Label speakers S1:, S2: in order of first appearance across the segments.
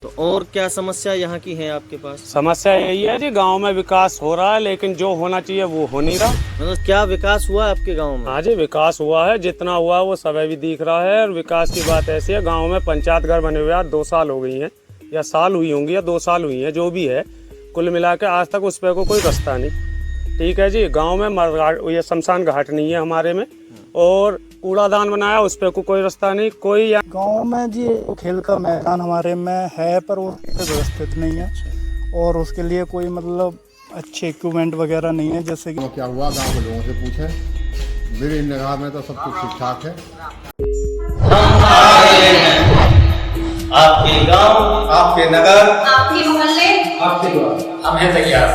S1: तो और क्या समस्या यहाँ की है आपके पास?
S2: समस्या यही है जी, गांव में विकास हो रहा है लेकिन जो होना चाहिए वो हो नहीं रहा।
S1: मतलब क्या विकास हुआ है आपके गांव में?
S2: हाँ जी, विकास हुआ है, जितना हुआ वो सब भी दिख रहा है। और विकास की बात ऐसी है, गांव में पंचायत घर बने हुए आज 2 साल हो गई हैं, या साल हुई होंगी या 2 साल हुई हैं, जो भी है। कुल मिला के आज तक उस पर को कोई रास्ता नहीं। ठीक है जी, गाँव में ये शमशान घाट नहीं है हमारे में, और कूड़ादान बनाया उस पर को कोई रास्ता नहीं। कोई
S3: गांव में जी खेल का मैदान हमारे में है पर वो व्यवस्थित नहीं है, और उसके लिए कोई मतलब अच्छे इक्विपमेंट वगैरह नहीं है। जैसे कि
S4: क्या हुआ, गांव के लोगों से पूछे। मेरी निगाह में तो सब कुछ ठीक ठाक है।
S1: हम आ रहे हैं आपके गांव,
S5: आपके नगर,
S6: आपके मोहल्ले,
S5: आपके द्वार। हम हैं तैयार।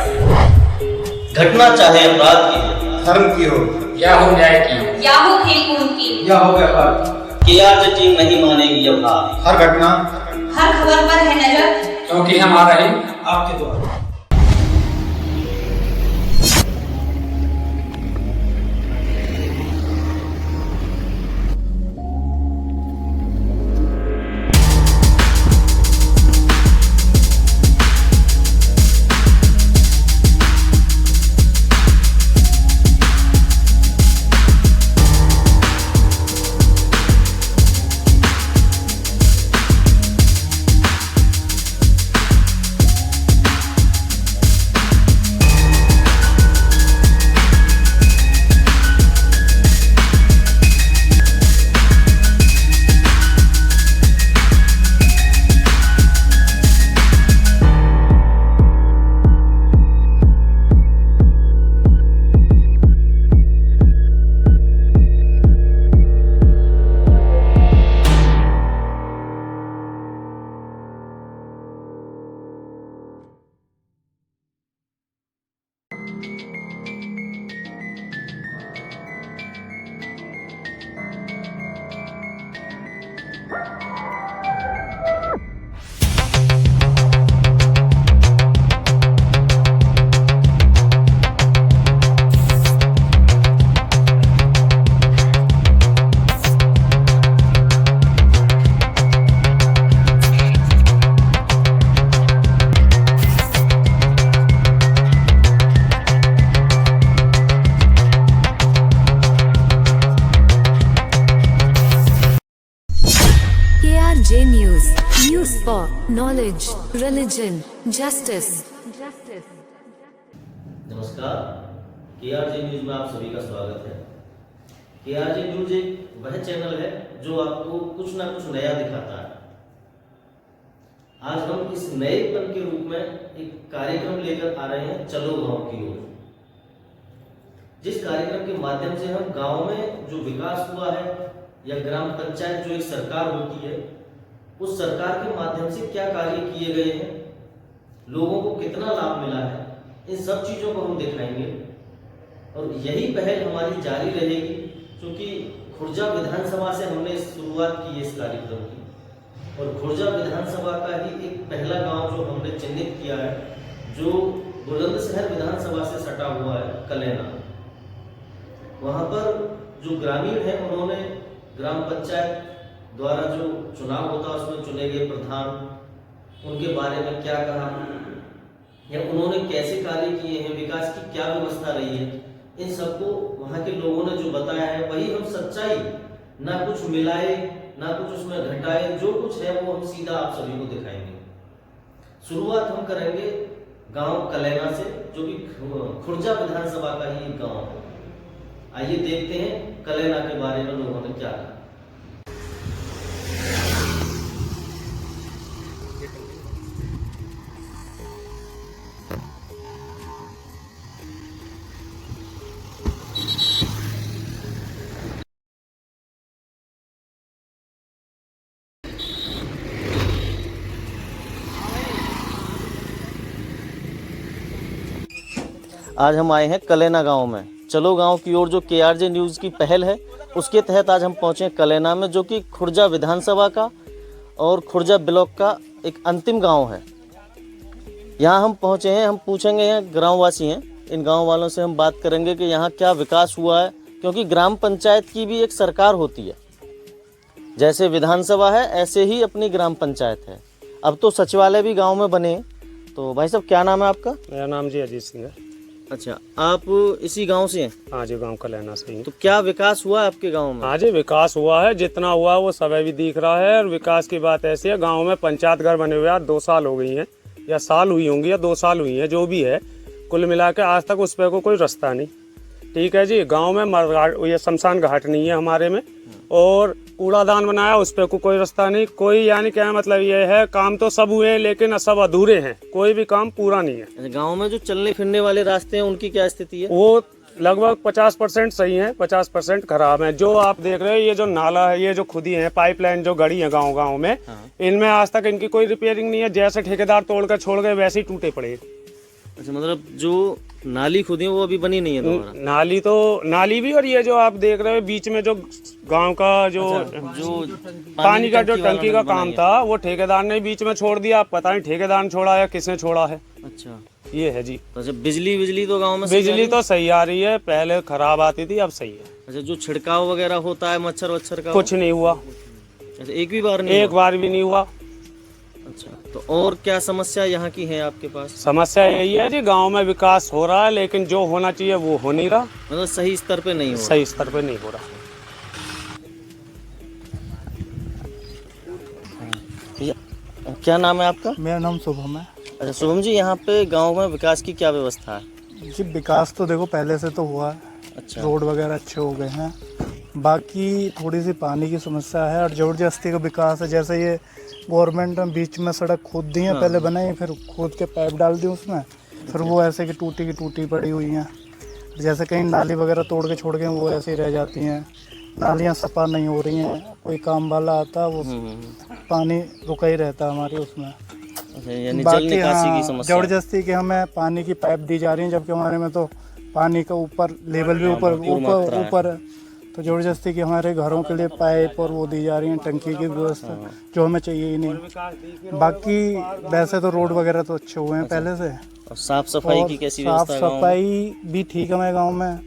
S1: घटना चाहे अपराध की,
S5: धर्म की हो या हो न्याय की हो,
S6: या हो खेल कूद की,
S5: या हो व्यापार की,
S1: कि आज टीम नहीं मानेगी अब हार।
S5: हर घटना,
S6: हर खबर पर है नजर,
S5: क्योंकि हम आ रहे हैं आपके द्वार।
S7: KRJ News, news for knowledge, religion, justice.
S8: नमस्कार, KRJ न्यूज में आप सभी का स्वागत है। KRJ न्यूज एक वह चैनल है जो आपको कुछ ना कुछ नया दिखाता है। आज हम इस नएपन के रूप में एक कार्यक्रम लेकर आ रहे हैं, चलो गांव की ओर। जिस कार्यक्रम के माध्यम से हम गांव में जो विकास हुआ है, या ग्राम पंचायत जो एक सरकार होती है, उस सरकार के माध्यम से क्या कार्य किए गए हैं, लोगों को कितना लाभ मिला है, इन सब चीजों को हम दिखाएंगे। और यही पहल हमारी जारी रहेगी, क्योंकि खुर्जा विधानसभा से हमने शुरुआत की है इस कार्यक्रम की। और खुर्जा विधानसभा का ही एक पहला गांव जो हमने चिन्हित किया है, जो बुलंदशहर विधानसभा से सटा हुआ है, कलेना। वहां पर जो ग्रामीण है, उन्होंने ग्राम पंचायत द्वारा जो चुनाव होता है उसमें चुने गए प्रधान, उनके बारे में क्या कहा, या उन्होंने कैसे कार्य किए हैं, विकास की क्या व्यवस्था रही है, इन सबको वहां के लोगों ने जो बताया है वही हम सच्चाई, ना कुछ मिलाए ना कुछ उसमें घटाए, जो कुछ है वो हम सीधा आप सभी को दिखाएंगे। शुरुआत हम करेंगे गांव कलेना से, जो कि खुर्जा विधानसभा का ही एक गांव है। आइए देखते हैं कलेना के बारे में लोगों ने क्या कहा।
S1: आज हम आए हैं कलेना गांव में, चलो गांव की ओर, जो KRJ न्यूज़ की पहल है उसके तहत आज हम पहुंचे कलेना में, जो कि खुर्जा विधानसभा का और खुर्जा ब्लॉक का एक अंतिम गांव है। यहाँ हम पहुंचे हैं, हम पूछेंगे, यहाँ ग्रामवासी हैं, इन गांव वालों से हम बात करेंगे कि यहाँ क्या विकास हुआ है, क्योंकि ग्राम पंचायत की भी एक सरकार होती है। जैसे विधानसभा है ऐसे ही अपनी ग्राम पंचायत है। अब तो सचिवालय भी गांव में बने हैं। तो भाई साहब क्या नाम है आपका?
S2: मेरा नाम जी अजीत सिंह है।
S1: अच्छा, आप इसी गांव से हैं?
S2: हाँ जी, गांव कलैना से ही।
S1: तो क्या विकास हुआ है आपके गांव में?
S2: हाँ जी, विकास हुआ है, जितना हुआ वो सब भी दिख रहा है। और विकास की बात ऐसी है, गांव में पंचायत घर बने हुए 2 साल हो गई हैं, या साल हुई होंगी या 2 साल हुई हैं, जो भी है। कुल मिला के आज तक उस पर को कोई रास्ता नहीं। ठीक है जी, गांव में ये शमशान घाट नहीं है हमारे में, और कूड़ादान बनाया उस पर को कोई रास्ता नहीं। कोई यानी क्या मतलब ये है, काम तो सब हुए हैं लेकिन सब अधूरे हैं, कोई भी काम पूरा नहीं है।
S1: अच्छा, गांव में जो चलने फिरने वाले रास्ते हैं उनकी क्या स्थिति है?
S2: वो लगभग 50% सही है, 50% खराब है। जो आप देख रहे हैं, ये जो नाला है, ये जो खुदी है, पाइपलाइन जो गड़ी है गांव गांव में, इनमें आज तक इनकी कोई रिपेयरिंग नहीं है। जैसे ठेकेदार तोड़कर छोड़ गए वैसे ही टूटे पड़े।
S1: अच्छा, मतलब जो नाली खुदी है वो अभी बनी नहीं है दोबारा?
S2: नाली भी, और ये जो आप देख रहे हो बीच में जो गांव का जो पानी का जो टंकी का काम था, वो ठेकेदार ने बीच में छोड़ दिया। पता नहीं ठेकेदार ने छोड़ा या किसने छोड़ा है।
S1: अच्छा,
S2: ये है जी।
S1: अच्छा, बिजली तो गांव में
S2: बिजली तो सही आ रही है, पहले खराब आती थी, अब सही है।
S1: अच्छा, जो छिड़काव वगैरह होता है मच्छर वच्छर का,
S2: कुछ नहीं हुआ।
S1: अच्छा, एक भी बार नहीं?
S2: एक बार भी नहीं हुआ।
S1: अच्छा, तो और क्या समस्या यहाँ की है आपके पास?
S2: समस्या यही है जी, गांव में विकास हो रहा है लेकिन जो होना चाहिए वो हो नहीं रहा।
S1: मतलब सही स्तर पे नहीं हो रहा?
S2: सही स्तर पे नहीं हो रहा।
S1: क्या नाम है आपका?
S3: मेरा नाम शुभम है।
S1: अच्छा शुभम जी, यहाँ पे गांव में विकास की क्या व्यवस्था है?
S3: जी विकास तो देखो पहले से तो हुआ है।
S1: अच्छा,
S3: रोड वगैरह अच्छे हो गए हैं, बाकी थोड़ी सी पानी की समस्या है और ज़बरदस्ती का विकास है। जैसे ये गवर्नमेंट ने बीच में सड़क खोद दी है, पहले बनाई, फिर खोद के पाइप डाल दी उसमें, फिर वो ऐसे की टूटी पड़ी हुई हैं। जैसे कहीं नाली वगैरह तोड़ के छोड़ गए वो ऐसे ही रह जाती हैं। नालियाँ सफा नहीं हो रही हैं, कोई काम वाला आता है वो पानी रुका ही रहता है हमारे उसमें।
S1: अच्छा, यानी जल निकासी की समस्या।
S3: ज़बरदस्ती कि हमें पानी की पाइप दी जा रही है, जबकि हमारे में तो पानी का ऊपर लेवल भी ऊपर है। तो ज़बरदस्ती कि हमारे घरों के लिए पाइप और वो दी जा रही है, टंकी की व्यवस्था, जो हमें चाहिए ही नहीं। बाकी वैसे तो रोड वगैरह तो अच्छे हुए हैं पहले से।
S1: और साफ सफाई की कैसी व्यवस्था है?
S3: साफ सफाई भी ठीक है हमारे गाँव में।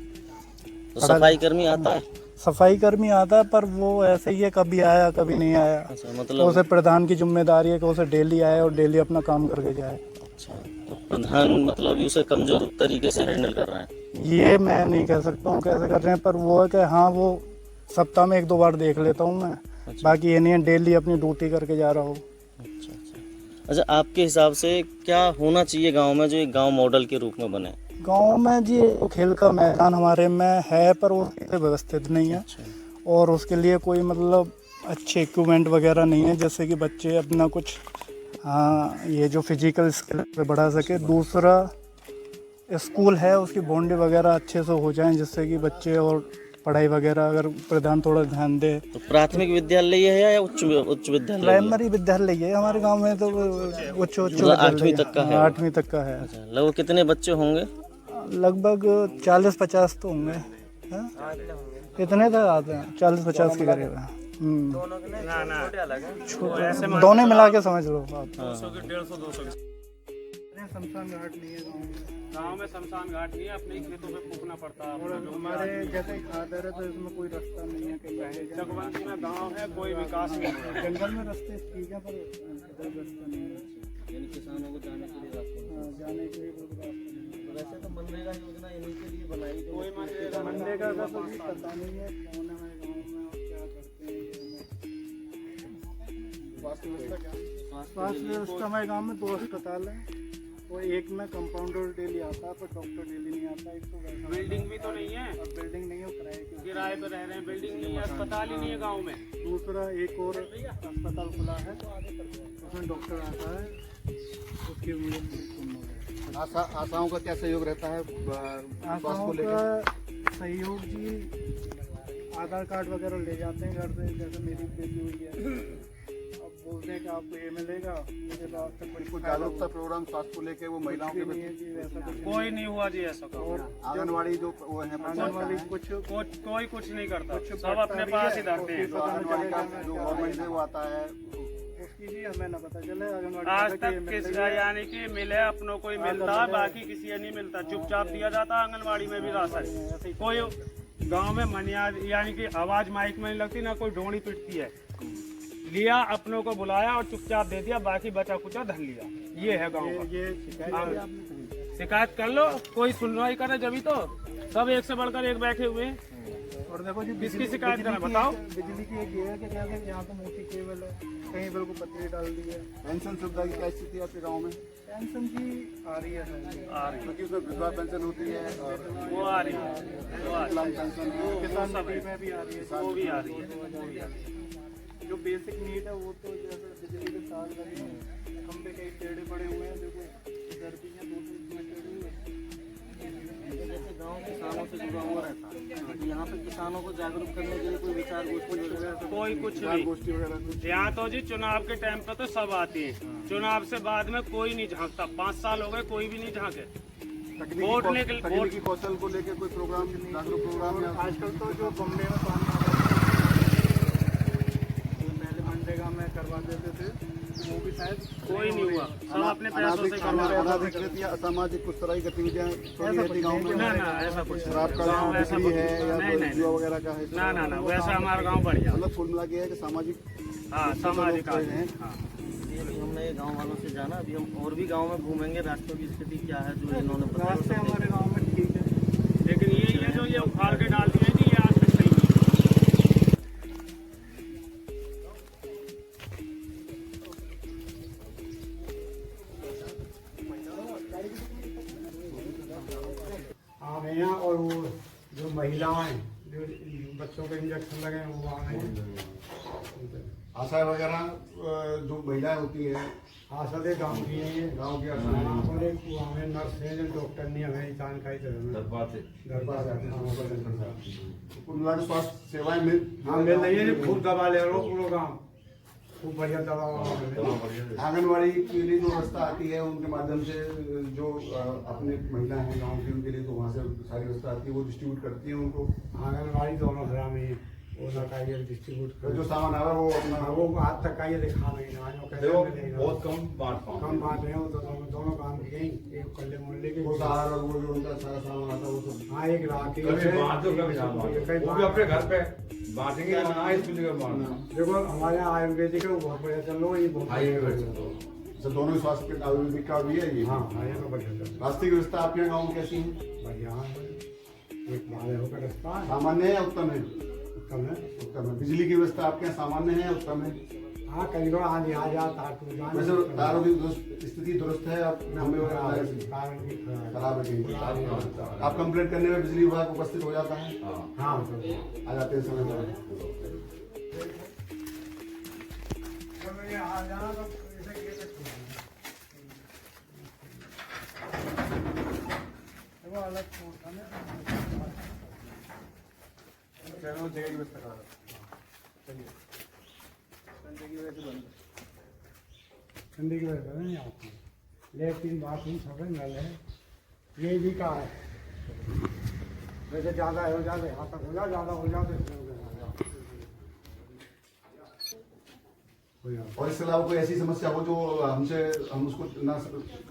S1: तो सफाई कर्मी आता है?
S3: सफाई कर्मी आता है, पर वो ऐसे ही है, कभी आया कभी नहीं आया।
S1: अच्छा, मतलब
S3: तो उसे प्रधान की जिम्मेदारी है कि उसे डेली आए और डेली अपना काम करके जाए।
S1: अच्छा, तो प्रधान मतलब उसे कमजोर तरीके से हैंडल कर रहा है?
S3: ये मैं नहीं कह सकता हूँ कैसे कर रहे हैं, पर वो है कि हाँ वो सप्ताह में 1-2 बार देख लेता हूँ मैं। अच्छा। बाकी ये नहीं है डेली अपनी ड्यूटी करके जा रहा हूँ।
S1: अच्छा, आपके हिसाब से क्या होना चाहिए गांव में जो एक गांव मॉडल के रूप में बने?
S3: गांव में जी खेल का मैदान हमारे में है, पर वो व्यवस्थित नहीं है।
S1: अच्छा।
S3: और उसके लिए कोई मतलब अच्छे इक्विपमेंट वगैरह नहीं है, जैसे कि बच्चे अपना कुछ ये जो फिजिकल स्किल पे बढ़ा सके। दूसरा स्कूल है, उसकी बाउंड्री वगैरह अच्छे से हो जाए, जिससे कि बच्चे और पढ़ाई वगैरह अगर प्रधान थोड़ा ध्यान दे।
S1: तो प्राथमिक विद्यालय है या उच्च विद्यालय?
S3: प्राइमरी विद्यालय है हमारे गांव में, तो उच्च
S1: 8वीं तक का है?
S3: 8वीं तक का है।
S1: अच्छा, लगभग कितने बच्चे होंगे?
S3: लगभग 40-50 तो होंगे। इतने तो आते हैं, 40-50 के करीब है। दोनों मिला के समझ लो आप।
S2: 150-200
S3: शमशान घाट नहीं है
S2: गाँव में। शमशान घाट नहीं है, अपने खेतों में फूकना पड़ता है।
S3: और हमारे जैसे खादर है तो इसमें कोई रास्ता नहीं है। कहीं
S2: जगवंत में गाँव है, कोई विकास नहीं है।
S3: जंगल में रास्ते ठीक है, पर रास्ता नहीं है।
S1: किसानों को जाने के लिए रास्ता?
S3: जाने के लिए कोई रास्ता नहीं है।
S1: वैसे तो मनरेगा योजना इन्हीं के लिए बनाई गई।
S2: कोई
S3: मनरेगा का तो पता नहीं है कौन है हमारे गाँव में और क्या करते हैं। स्वास्थ्य व्यवस्था हमारे गाँव में 2 अस्पताल है, और एक में कंपाउंडर डेली आता है, पर डॉक्टर डेली नहीं आता। एक तो
S2: बिल्डिंग भी तो नहीं है,
S3: और बिल्डिंग नहीं है,
S2: किराए पे रह रहे हैं, बिल्डिंग नहीं है, अस्पताल ही नहीं है गाँव में।
S3: दूसरा एक और अस्पताल खुला है, उसमें डॉक्टर आता है, उसकी
S4: आशाओं का क्या सहयोग रहता है?
S3: आशाओं का सहयोग जी आधार कार्ड वगैरह ले जाते हैं घर से। जैसे मेरी बेटी हुई है, अब बोलते हैं कि आपको ये मिलेगा, मुझे बाद तक
S4: कुछ जागरूकता प्रोग्राम स्वास्थ्य को लेके वो महिलाओं के
S3: नहीं है जी, वैसा कुछ
S2: कोई नहीं हुआ जी ऐसा।
S3: और
S4: आंगनवाड़ी जो वो है
S3: आंगनवाड़ी
S2: कोई कुछ नहीं करता, सब अपने पास ही धरते हैं।
S4: आंगनवाड़ी का जो गवर्नमेंट से वो आता है
S3: उसकी जी हमें ना पता चले।
S2: आज तक किसी यानी कि मिले अपनों को ही मिलता, बाकी किसी को नहीं मिलता। चुपचाप दिया जाता आंगनवाड़ी में भी राशन। कोई गांव में मनिया यानी कि आवाज माइक में नहीं लगती, ना कोई ढोनी पिटती है। लिया, अपनों को बुलाया और चुपचाप दे दिया, बाकी बचा कुचा धर लिया। ये है गाँव का। शिकायत कर लो, कोई सुनवाई करे जभी तो। सब एक से बढ़कर एक बैठे हुए हैं।
S3: और देखो जी,
S2: किसकी शिकायत करें बताओ।
S3: बिजली की एक ये है कि क्या है, यहाँ तो मोटी केबल है, कहीं पर को पत्थर डाल दी है।
S4: पेंशन सुविधा की क्या स्थिति है आपके गाँव में?
S3: पेंशन की आ रही है सर,
S4: क्योंकि उसमें विधवा पेंशन होती है और
S2: वो आ रही है, वो आ रही
S4: विकलांग पेंशन भी है।
S3: किसान में भी आ रही है,
S2: वो भी आ रही है।
S3: जो बेसिक नीड है वो तो जैसे बिजली के तार लगे हैं, खंभे कई टेढ़े पड़े हुए हैं, देखो इधर भी हैं, 2-3 टेढ़े हुए हैं।
S1: जैसे गांव किसानों से जुड़ा हुआ रहता है, तो यहाँ पे किसानों को जागरूक करने के लिए कोई विचार गोष्ठी वगैरह
S2: कोई कुछ नहीं। यहाँ तो जी चुनाव के टाइम पे तो सब आती है, चुनाव से बाद में कोई नहीं झांकता। 5 साल हो गए कोई भी नहीं झांके। वोट
S4: तकनीकी कौशल को लेकर कोई प्रोग्राम, जागरूक प्रोग्राम?
S3: आजकल तो जो बम्बे में पानी आता है, पहले मनरेगा में करवा देते थे, वो भी शायद
S2: कोई नहीं हुआ। सब अपने पैसों से करवा रहे हैं।
S4: अनाधिकृत या असामाजिक कुछ तरह की गतिविधियाँ चल रही थी गाँव में?
S2: ना ना ऐसा कुछ
S4: शराब का
S2: गाँव ऐसा
S4: बिक्री
S2: कुछ
S4: है या
S2: नहीं,
S4: कोई
S2: नहीं,
S4: जुआ वगैरह का है?
S2: ना ना ना वैसा हमारा गांव बढ़िया।
S4: मतलब कुल मिला के है कि सामाजिक,
S2: हाँ सामाजिक
S4: लोग
S2: है। हाँ।
S1: ये अभी हमने ये गांव वालों से जाना। अभी हम और भी गांव में घूमेंगे, रास्तों की स्थिति क्या है जो इन्होंने बताया।
S3: रास्ते हमारे गाँव में ठीक है,
S2: लेकिन ये जो ये उखाड़ के डाल दिए जी, ये आज तक सही नहीं।
S9: आ गए हैं। और वो जो महिलाएं जो बच्चों के इंजेक्शन लगे हैं वो आ गए हैं।
S4: आशा वगैरह जो महिलाएं होती हैं,
S9: आसदे गाँव की हैं ये,
S4: गाँव की
S9: और एक वहाँ में नर्स है जो डॉक्टर ने हमें जानकारी दे
S4: कुल मिला के स्वास्थ्य सेवाएं मिल
S9: रही है। खूब दवा ले रहे हो पूरा गाँव, खूब बढ़िया दवा।
S4: आंगनबाड़ी के लिए जो व्यवस्था आती है उनके माध्यम से जो अपने महिला हैं गांव की, उनके लिए तो वहाँ से सारी व्यवस्था आती है, वो डिस्ट्रीब्यूट करती है उनको।
S9: आंगनबाड़ी दोनों घरा में वो लगाइए डिस्ट्रीब्यूट
S4: तो जो सामान आ रहा है वो अपना
S9: वो हाथ तक आइए दिखा नहीं ना
S10: बहुत कम बांट
S9: कम बात है। वो तो दोनों काम की गई, एक कल्ले मोहल्ले के
S4: वो सहारा, वो जो उनका सारा सामान आता है वो सब।
S9: हाँ एक रात
S10: कभी बांट दो, कभी ना बांट दो। वो भी अपने घर पे बांटेंगे ना, इसमें जगह बांटना।
S9: देखो हमारे यहाँ आयुर्वेदिक है वो बहुत बढ़िया चल रहा है। ये बहुत
S4: सब दोनों ही स्वास्थ्य के आयुर्वेदिक का भी है ये।
S9: हाँ ये तो बढ़िया चल रहा
S4: रास्ते की व्यवस्था आपके गाँव में कैसी है?
S9: है, बढ़िया है। एक बार होकर रास्ता
S4: सामान्य है या उत्तम है?
S9: उत्तम है।
S4: उत्तम है। बिजली की व्यवस्था आपके यहाँ सामान्य है या उत्तम है?
S9: हाँ कहीं को आज आ जाता टूट
S4: वैसे तारों की स्थिति दुरुस्त है? आप हमें
S9: खराब है
S4: खराब है कहीं? आप कंप्लेंट करने में बिजली विभाग उपस्थित हो जाता है?
S9: हाँ
S4: आ जाते हैं समय पर?
S3: चलो जगह की व्यवस्था करा चलिए। संडे की वजह से बंद है।
S9: ठंडी की वजह से नहीं आती, लेकिन बाथरूम सब नल है, ये भी का है। वैसे ज़्यादा हो जाते यहाँ तक हो ज़्यादा हो जाते
S4: और इसके अलावा कोई ऐसी समस्या हो जो हम उसको ना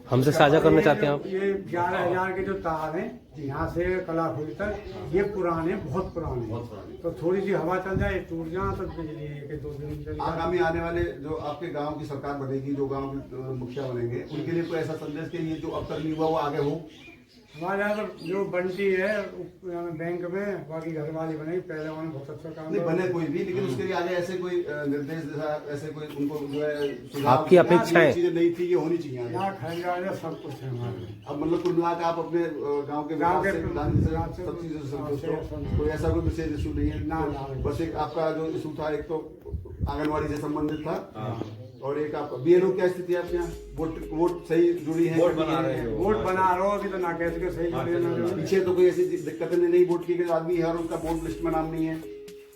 S2: हमसे साझा करना चाहते हैं आप?
S9: ये 11,000 के जो तार हैं यहाँ से कलाखुली तक, ये पुराने बहुत पुराने, तो थोड़ी सी हवा चल जाए टूट जाए तो बिजली के 2 दिन चल जाए।
S4: आगामी आने वाले जो आपके गांव की सरकार बनेगी, जो गांव के मुखिया बनेंगे, उनके लिए कोई ऐसा संदेश कि ये जो अब तक नहीं हुआ वो आगे हो?
S9: हमारे यहाँ तो जो बनती है बैंक में, बाकी घर वाली बनेगी, पहले उन्होंने बहुत अच्छा काम
S4: नहीं बने कोई भी, लेकिन उसके लिए आगे ऐसे कोई निर्देश जैसा ऐसे कोई उनको जो है
S2: आपकी अपेक्षाएं?
S4: चीजें नहीं थी, ये होनी चाहिए आगे।
S9: यहाँ खरीदारी सब कुछ है हमारे।
S4: अब मतलब कुल मिला के आप अपने गांव के विकास से, प्रधान से सब चीजों से संतुष्ट हो? कोई ऐसा कोई विशेष इशू नहीं है? बस एक आपका जो इशू था, एक तो आंगनबाड़ी से संबंधित था, और एक आप बीएलओ क्या स्थिति है आपके यहाँ? वोट सही जुड़ी है?
S10: वोट बना रहे हो?
S9: वोट बना रहे हो अभी तो ना कैसे के सही जुड़े ना।
S4: पीछे तो कोई ऐसी दिक्कतें नहीं, वोट की गई आदमी है और उसका वोट लिस्ट में नाम नहीं है?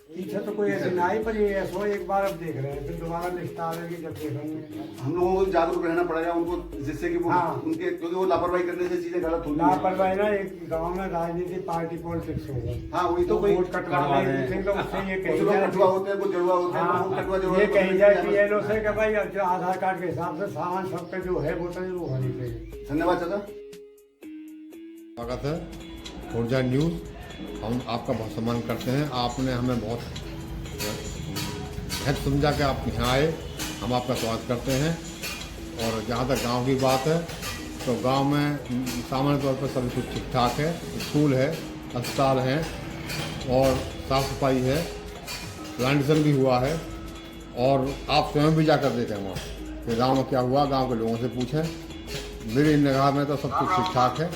S9: पीछे तो कोई ऐसे नहीं, पर ये ऐसा एक बार अब देख रहे हैं, फिर दोबारा लिस्ट आ रही जब देखेंगे।
S4: हम लोगों को जागरूक रहना पड़ेगा उनको, जिससे कि वो उनके, क्योंकि वो लापरवाही करने से चीजें गलत होती हैं।
S9: लापरवाही ना, एक गांव में राजनीति पार्टी पॉलिटिक्स होगा।
S4: हाँ वही तो, कोई
S9: वोट कटवा तो उससे ये
S4: कुछ लोग कटवा होते हैं, कुछ जड़वा होते हैं, वो कटवा जड़वा
S9: ये कही जाए पीएलओ से कि भाई जो आधार कार्ड के हिसाब से सामान सबके जो है वो होनी चाहिए।
S4: धन्यवाद चाचा।
S10: स्वागत है खुर्जा न्यूज़। हम आपका बहुत सम्मान करते हैं, आपने हमें बहुत
S11: हेल्प समझा के आप यहाँ आए, हम आपका स्वागत करते हैं। और जहाँ तक गांव की बात है तो गांव में सामान्य तौर पर सभी कुछ ठीक ठाक है। स्कूल है, अस्पताल हैं और साफ़ सफाई है, प्लांटेशन भी हुआ है। और आप स्वयं भी जाकर देखें वहाँ कि गाँव में क्या हुआ, गाँव के लोगों से पूछें। मेरी निगाह में तो सब कुछ ठीक ठाक है।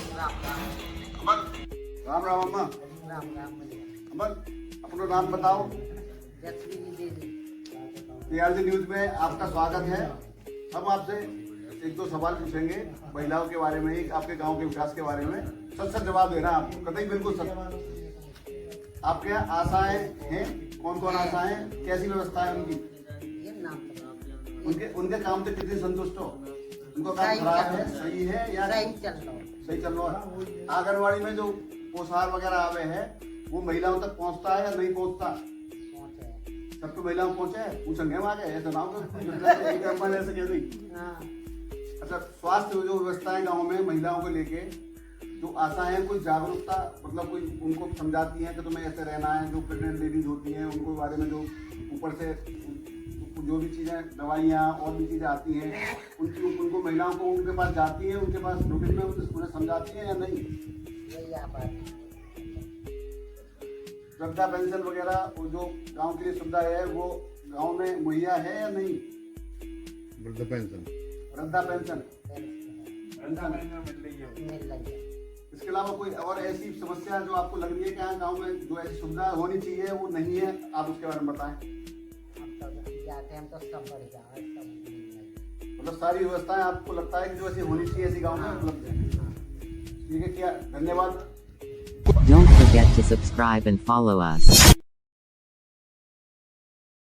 S4: राम राम अम्मा। अमन, अपना नाम बताओ। केआरजे न्यूज में आपका स्वागत है। हम आपसे एक दो सवाल पूछेंगे महिलाओं के बारे में, आपके गांव के विकास के बारे में। सच सच जवाब देना आपको, कतई बिल्कुल सच। आपके यहाँ आशाएं हैं? कौन कौन आशाएं, कैसी व्यवस्था है उनकी? उनके काम से कितने संतुष्ट हो? उनको काम खराब है, सही है या सही चल रहा है? आंगनबाड़ी में जो पोषाहार वगैरह आवे है वो महिलाओं तक पहुंचता है या नहीं पहुंचता? सबको महिलाओं पहुंचे? पूछेंगे वहाँ के, ऐसा ना हो ऐसे कह दी। अच्छा, स्वास्थ्य जो व्यवस्था है गाँव में महिलाओं को लेके जो आशा है, कोई जागरूकता, मतलब कोई उनको समझाती है कि तुम्हें ऐसे रहना है? जो प्रेग्नेंट लेडीज होती हैं उनको बारे में जो ऊपर से जो भी चीज़ें, दवाइयाँ और भी चीज़ें आती हैं, उनको महिलाओं को उनके पास जाती है, उनके पास रूटीन में उन्हें समझाती है या नहीं? वृद्धा पेंशन वगैरह जो गांव के लिए सुविधा है वो गांव में मुहैया है या नहीं?
S11: वृद्धा पेंशन
S4: इसके अलावा कोई और ऐसी समस्या जो आपको लग रही है कि हाँ गांव में जो ऐसी सुविधा होनी चाहिए वो नहीं है, आप उसके बारे में बताएं। मतलब सारी व्यवस्थाएं आपको लगता है कि जो ऐसी होनी चाहिए ऐसी गांव में उपलब्ध है? ठीक है, क्या धन्यवाद।
S12: Don't forget to subscribe and follow us.